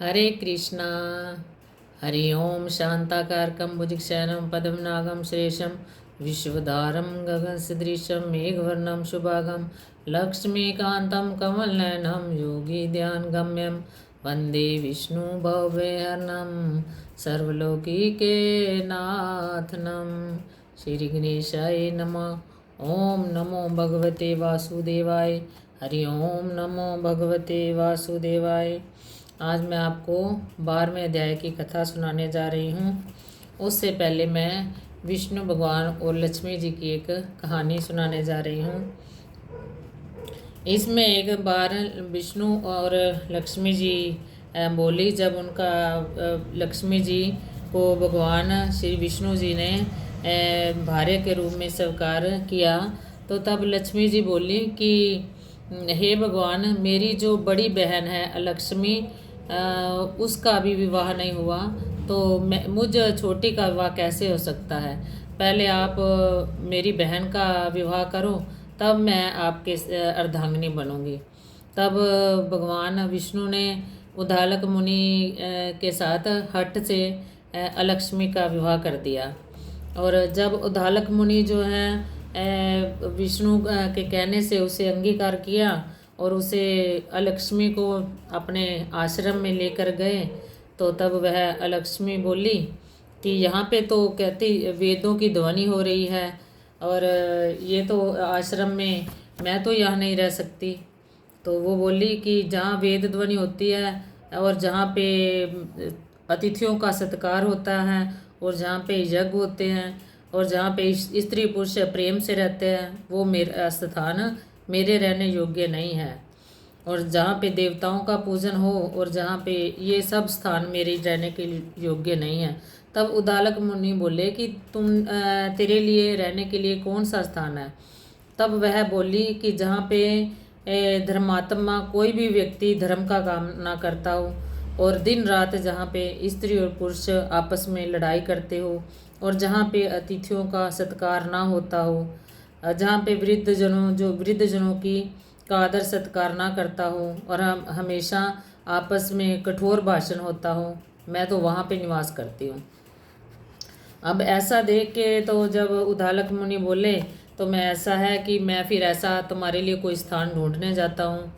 हरे कृष्णा। हरि ओम शांताकारकं भुजगशयनं पद्मनाभं सुरेशं विश्वधारं गगनसदृशं मेघवर्णं शुभांगं लक्ष्मीकान्तं कमलनयनं योगी ध्यानगम्यं वन्दे विष्णुभवभयहरणं सर्वलोकैकनाथनं। श्री गणेशाय नमः। ओम नमो भगवते वासुदेवाय। हरि ओम नमो भगवते वासुदेवाय। आज मैं आपको 12वें अध्याय की कथा सुनाने जा रही हूँ। उससे पहले मैं विष्णु भगवान और लक्ष्मी जी की एक कहानी सुनाने जा रही हूँ। इसमें एक बार विष्णु और लक्ष्मी जी बोली, जब उनका लक्ष्मी जी को भगवान श्री विष्णु जी ने भार्य के रूप में स्वीकार किया, तो तब लक्ष्मी जी बोली कि हे भगवान, मेरी जो बड़ी बहन है लक्ष्मी, उसका अभी विवाह नहीं हुआ, तो मैं मुझ छोटी का विवाह कैसे हो सकता है। पहले आप मेरी बहन का विवाह करो, तब मैं आपके अर्धांगिनी बनूंगी। तब भगवान विष्णु ने उद्दालक मुनि के साथ हठ से लक्ष्मी का विवाह कर दिया। और जब उद्दालक मुनि जो है विष्णु के कहने से उसे अंगीकार किया और उसे अलक्ष्मी को अपने आश्रम में लेकर गए, तो तब वह अलक्ष्मी बोली कि यहाँ पे तो कहती वेदों की ध्वनि हो रही है, और ये तो आश्रम में मैं तो यहाँ नहीं रह सकती। तो वो बोली कि जहाँ वेद ध्वनि होती है और जहाँ पे अतिथियों का सत्कार होता है और जहाँ पे यज्ञ होते हैं और जहाँ पे स्त्री पुरुष प्रेम से रहते हैं, वो मेरा स्थान मेरे रहने योग्य नहीं है। और जहाँ पे देवताओं का पूजन हो और जहाँ पे ये सब स्थान मेरे रहने के योग्य नहीं है। तब उद्दालक मुनि बोले कि तेरे लिए रहने के लिए कौन सा स्थान है। तब वह बोली कि जहाँ पे धर्मात्मा कोई भी व्यक्ति धर्म का काम ना करता हो, और दिन रात जहाँ पे स्त्री और पुरुष आपस में लड़ाई करते हो, और जहाँ पे अतिथियों का सत्कार ना होता हो, जहाँ पे वृद्ध जनों की का आदर सत्कार ना करता हो, और हम हमेशा आपस में कठोर भाषण होता हो, मैं तो वहाँ पे निवास करती हूँ। अब ऐसा देख के तो जब उद्दालक मुनि बोले, तो मैं ऐसा है कि मैं फिर ऐसा तुम्हारे लिए कोई स्थान ढूंढने जाता हूँ,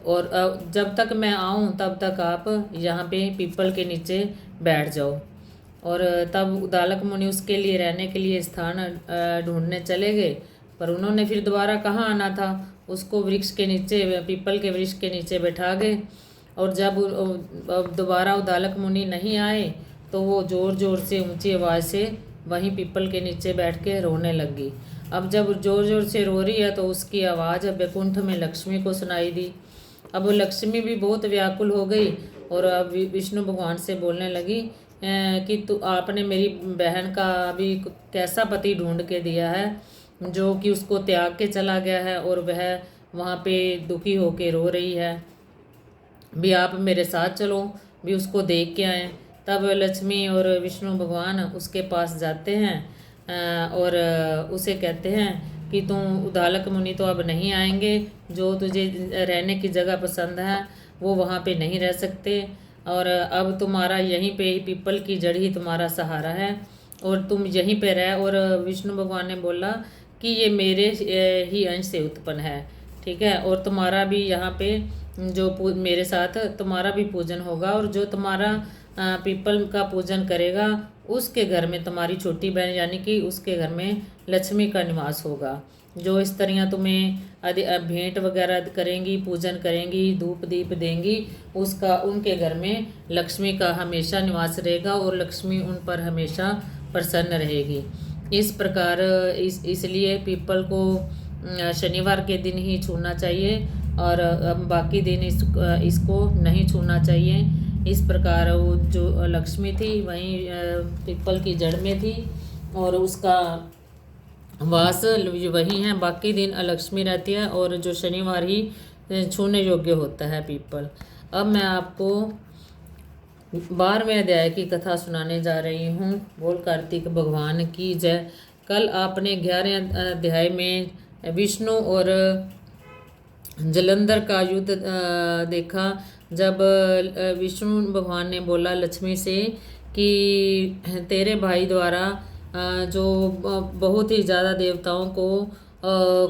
और जब तक मैं आऊँ तब तक आप यहाँ पे पीपल के नीचे बैठ जाओ। और तब उद्दालक मुनि उसके लिए रहने के लिए स्थान ढूंढने चले गए, पर उन्होंने फिर दोबारा कहाँ आना था, उसको वृक्ष के नीचे, पीपल के वृक्ष के नीचे बैठा गए। और जब दोबारा उद्दालक मुनि नहीं आए, तो वो ज़ोर ज़ोर से ऊंची आवाज़ से वहीं पीपल के नीचे बैठ के रोने लगी। अब जब ज़ोर ज़ोर से रो रही है, तो उसकी आवाज़ वैकुंठ में लक्ष्मी को सुनाई दी। अब वो लक्ष्मी भी बहुत व्याकुल हो गई और अब विष्णु भगवान से बोलने लगी कि तू आपने मेरी बहन का अभी कैसा पति ढूंढ के दिया है, जो कि उसको त्याग के चला गया है और वह वहाँ पे दुखी होके रो रही है। भी आप मेरे साथ चलो, भी उसको देख के आए। तब लक्ष्मी और विष्णु भगवान उसके पास जाते हैं और उसे कहते हैं कि तुम उद्दालक मुनि तो अब नहीं आएंगे, जो तुझे रहने की जगह पसंद है वो वहाँ पे नहीं रह सकते, और अब तुम्हारा यहीं पे ही पीपल की जड़ ही तुम्हारा सहारा है और तुम यहीं पे रह। और विष्णु भगवान ने बोला कि ये मेरे ही अंश से उत्पन्न है, ठीक है, और तुम्हारा भी यहाँ पे जो मेरे साथ तुम्हारा भी पूजन होगा, और जो तुम्हारा पीपल का पूजन करेगा उसके घर में तुम्हारी छोटी बहन यानी कि उसके घर में लक्ष्मी का निवास होगा। जो स्त्रियां तुम्हें भेंट वगैरह करेंगी, पूजन करेंगी, धूप दीप देंगी, उसका उनके घर में लक्ष्मी का हमेशा निवास रहेगा और लक्ष्मी उन पर हमेशा प्रसन्न रहेगी। इस प्रकार इसलिए पीपल को शनिवार के दिन ही छूना चाहिए और बाकी दिन इसको नहीं छूना चाहिए। इस प्रकार वो जो लक्ष्मी थी वहीं पीपल की जड़ में थी और उसका वास वही है, बाकी दिन अलक्ष्मी रहती है और जो शनिवार ही छूने योग्य होता है पीपल। अब मैं आपको 12वें अध्याय की कथा सुनाने जा रही हूँ। बोल कार्तिक भगवान की जय। कल आपने 11वें अध्याय में विष्णु और जलंधर का युद्ध देखा, जब विष्णु भगवान ने बोला लक्ष्मी से कि तेरे भाई द्वारा जो बहुत ही ज़्यादा देवताओं को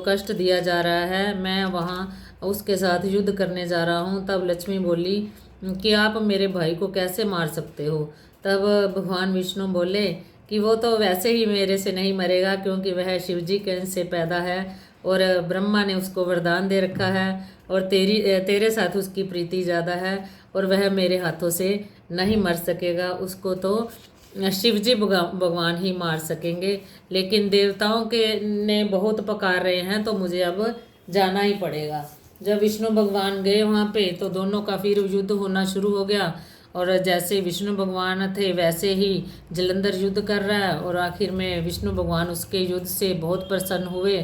कष्ट दिया जा रहा है, मैं वहाँ उसके साथ युद्ध करने जा रहा हूँ, तब लक्ष्मी बोली कि आप मेरे भाई को कैसे मार सकते हो। तब भगवान विष्णु बोले कि वो तो वैसे ही मेरे से नहीं मरेगा, क्योंकि वह शिवजी के अंश से पैदा है और ब्रह्मा ने उसको वरदान दे रखा है, और तेरे साथ उसकी प्रीति ज़्यादा है और वह मेरे हाथों से नहीं मर सकेगा। उसको तो शिवजी भगवान ही मार सकेंगे, लेकिन देवताओं के ने बहुत पकार रहे हैं तो मुझे अब जाना ही पड़ेगा। जब विष्णु भगवान गए वहाँ पे तो दोनों का फिर युद्ध होना शुरू हो गया, और जैसे विष्णु भगवान थे वैसे ही जलंधर युद्ध कर रहा है, और आखिर में विष्णु भगवान उसके युद्ध से बहुत प्रसन्न हुए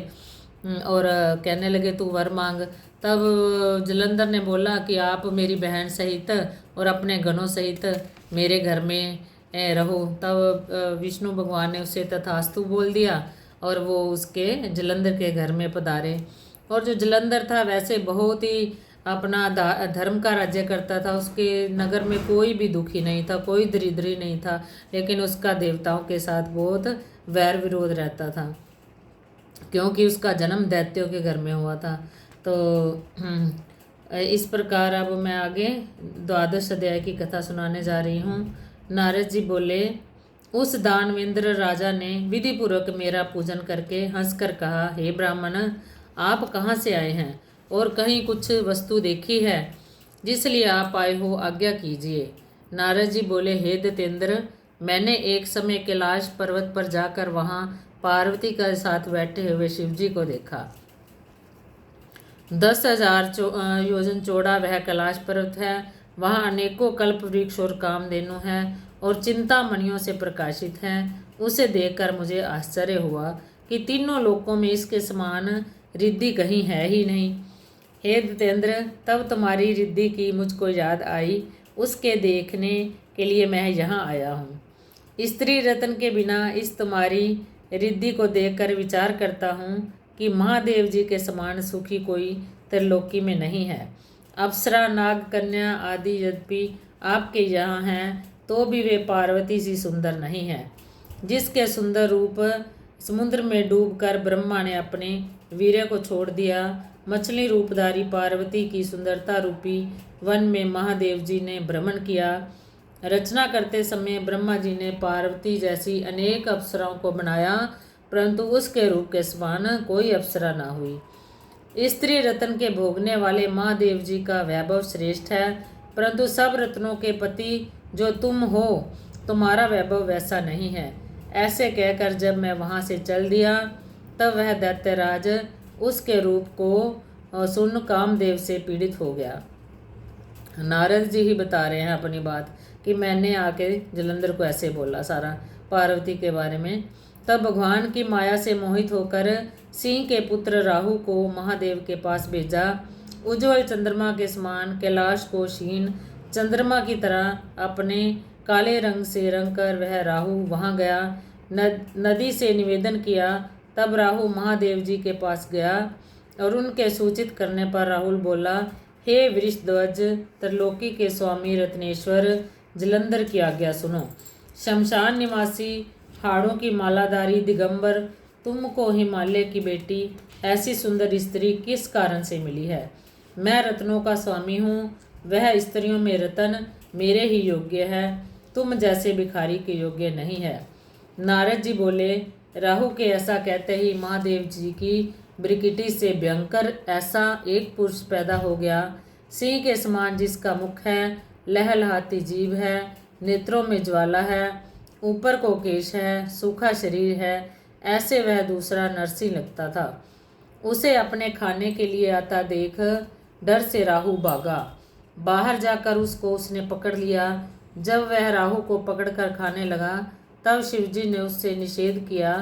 और कहने लगे तू वर मांग। तब जलंधर ने बोला कि आप मेरी बहन सहित और अपने गणों सहित मेरे घर में रहो। तब विष्णु भगवान ने उसे तथास्तु बोल दिया और वो उसके जलंधर के घर में पधारे। और जो जलंधर था वैसे बहुत ही अपना धर्म का राज्य करता था, उसके नगर में कोई भी दुखी नहीं था, कोई दरिद्री नहीं था, लेकिन उसका देवताओं के साथ बहुत वैर विरोध रहता था, क्योंकि उसका जन्म दैत्यों के घर में हुआ था। तो इस प्रकार अब मैं आगे द्वादश अध्याय की कथा सुनाने जा रही हूँ। नारद जी बोले, उस दानवेंद्र राजा ने विधि पूर्वक मेरा पूजन करके हंसकर कहा, हे ब्राह्मण, आप कहाँ से आए हैं और कहीं कुछ वस्तु देखी है जिसलिए आप आए हो, आज्ञा कीजिए। नारद जी बोले, हे दैत्येंद्र, मैंने एक समय कैलाश पर्वत पर जाकर वहाँ पार्वती के साथ बैठे हुए शिवजी को देखा। 10,000 योजन चौड़ा वह कैलाश पर्वत है। वहाँ अनेकों कल्प वृक्ष और कामधेनु हैं और चिंतामणियों से प्रकाशित हैं। उसे देखकर मुझे आश्चर्य हुआ कि तीनों लोकों में इसके समान रिद्धि कहीं है ही नहीं। हे दैत्येंद्र, तब तुम्हारी रिद्धि की मुझको याद आई, उसके देखने के लिए मैं यहाँ आया हूँ। स्त्री रत्न के बिना इस तुम्हारी रिद्धि को देखकर विचार करता हूँ कि महादेव जी के समान सुखी कोई त्रिलोकी में नहीं है। अप्सरा, नाग कन्या आदि यद्यपि आपके यहाँ हैं तो भी वे पार्वती सी सुंदर नहीं है, जिसके सुंदर रूप समुद्र में डूबकर ब्रह्मा ने अपने वीर्य को छोड़ दिया। मछली रूपधारी पार्वती की सुंदरता रूपी वन में महादेव जी ने भ्रमण किया। रचना करते समय ब्रह्मा जी ने पार्वती जैसी अनेक अप्सराओं को बनाया, परंतु उसके रूप के समान कोई अप्सरा ना हुई। स्त्री रत्न के भोगने वाले महादेव जी का वैभव श्रेष्ठ है, परंतु सब रत्नों के पति जो तुम हो, तुम्हारा वैभव वैसा नहीं है। ऐसे कहकर जब मैं वहाँ से चल दिया तब वह दैत्यराज उसके रूप को सुन कामदेव से पीड़ित हो गया। नारद जी ही बता रहे हैं अपनी बात कि मैंने आके जलंधर को ऐसे बोला सारा पार्वती के बारे में। तब भगवान की माया से मोहित होकर सिंह के पुत्र राहु को महादेव के पास भेजा। उज्ज्वल चंद्रमा के समान कैलाश को क्षीण चंद्रमा की तरह अपने काले रंग से रंग कर वह राहु वहाँ गया। नदी से निवेदन किया। तब राहु महादेव जी के पास गया और उनके सूचित करने पर राहुल बोला, हे वृषध्वज, त्रिलोकी के स्वामी रत्नेश्वर जलंधर की आज्ञा सुनो। शमशान निवासी हाड़ों की मालाधारी दिगंबर, तुमको हिमालय की बेटी ऐसी सुंदर स्त्री किस कारण से मिली है? मैं रत्नों का स्वामी हूँ, वह स्त्रियों में रतन मेरे ही योग्य है, तुम जैसे भिखारी के योग्य नहीं है। नारद जी बोले, राहु के ऐसा कहते ही महादेव जी की ब्रिकिटी से भयंकर ऐसा एक पुरुष पैदा हो गया, सिंह के समान जिसका मुख है, लहलहाती जीभ है, नेत्रों में ज्वाला है, ऊपर को केश है, सूखा शरीर है। ऐसे वह दूसरा नरसिंह लगता था। उसे अपने खाने के लिए आता देख डर से राहु भागा। बाहर जाकर उसको उसने पकड़ लिया। जब वह राहु को पकड़कर खाने लगा तब शिवजी ने उससे निषेध किया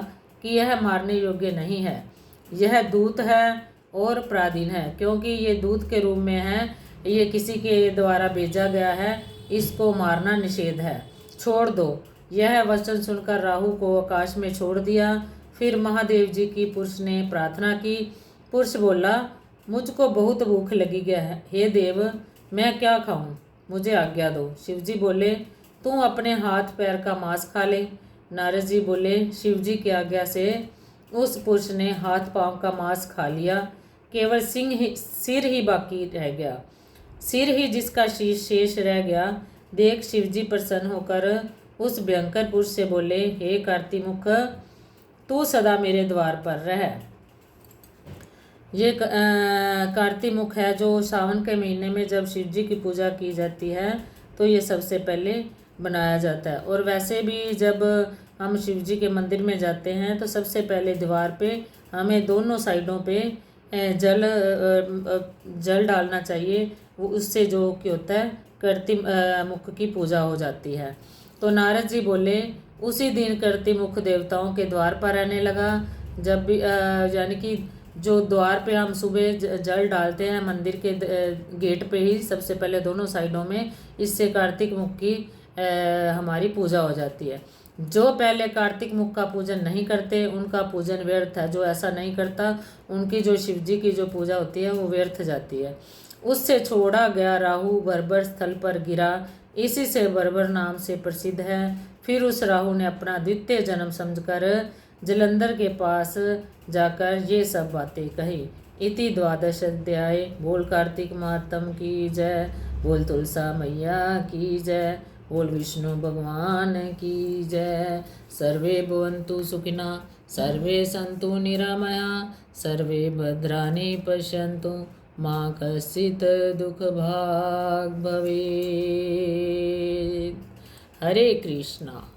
कि यह मारने योग्य नहीं है, यह दूत है और पराधीन है, क्योंकि ये दूत के रूप में है, ये किसी के द्वारा भेजा गया है, इसको मारना निषेध है, छोड़ दो। यह वचन सुनकर राहु को आकाश में छोड़ दिया। फिर महादेव जी की पुरुष ने प्रार्थना की। पुरुष बोला, मुझको बहुत भूख लगी है, हे देव, मैं क्या खाऊं? मुझे आज्ञा दो। शिवजी बोले, तू अपने हाथ पैर का मांस खा ले। नारद जी बोले, शिवजी की आज्ञा से उस पुरुष ने हाथ पांव का मांस खा लिया, केवल सिर ही बाकी रह गया। सिर ही जिसका शीश शेष रह गया देख शिवजी प्रसन्न होकर उस भयंकर पुरुष से बोले, हे कार्तिमुख, तू सदा मेरे द्वार पर रह। ये कार्तिमुख है जो सावन के महीने में जब शिव जी की पूजा की जाती है तो ये सबसे पहले बनाया जाता है। और वैसे भी जब हम शिव जी के मंदिर में जाते हैं तो सबसे पहले द्वार पे हमें दोनों साइडों पे जल डालना चाहिए। वो उससे जो कि होता है कर्तिमुख की पूजा हो जाती है। तो नारद जी बोले, उसी दिन कर्तिमुख देवताओं के द्वार पर रहने लगा। जब भी यानी कि जो द्वार पे हम सुबह जल डालते हैं मंदिर के गेट पे ही सबसे पहले दोनों साइडों में, इससे कार्तिक मुख की हमारी पूजा हो जाती है। जो पहले कार्तिक मुख का पूजन नहीं करते उनका पूजन व्यर्थ है। जो ऐसा नहीं करता उनकी जो शिवजी की जो पूजा होती है वो व्यर्थ जाती है। उससे छोड़ा गया राहु बर्बर स्थल पर गिरा, इसी से बर्बर नाम से प्रसिद्ध है। फिर उस राहु ने अपना द्वितीय जन्म समझकर जलंधर के पास जाकर ये सब बातें कही। इति द्वादश अध्याय। बोल कार्तिक मातम की जय, बोल तुलसा मैया की जय, बोल विष्णु भगवान की जय। सर्वे भवन्तु सुखिना, सर्वे सन्तु निरामया, सर्वे भद्राणि पश्यन्तु, मा कश्चित् दुःखभाग् भवेत्। हरे कृष्णा।